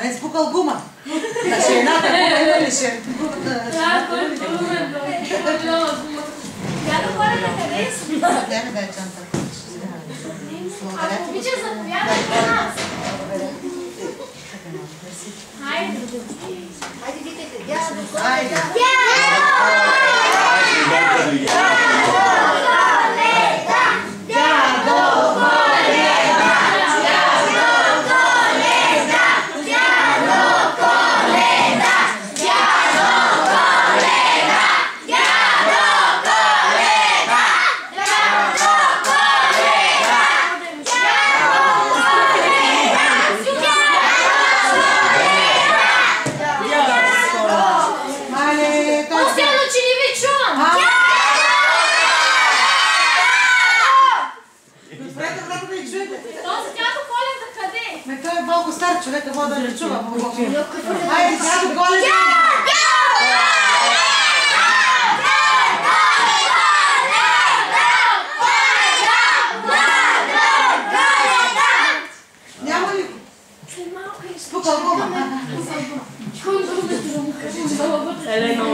не е спукал гума. Значи едната гума има ли ще? Да, кой е гума? Тя да ходи на къде си? Гледай да е чанта. Ако обича, заповядай при нас. Хайде. Хайде, викайте, дядо. Хайде. Той е малко стар човек, може да не чува. Хайде, дядо Коледа! Няма ли? Спукал гума. Елена,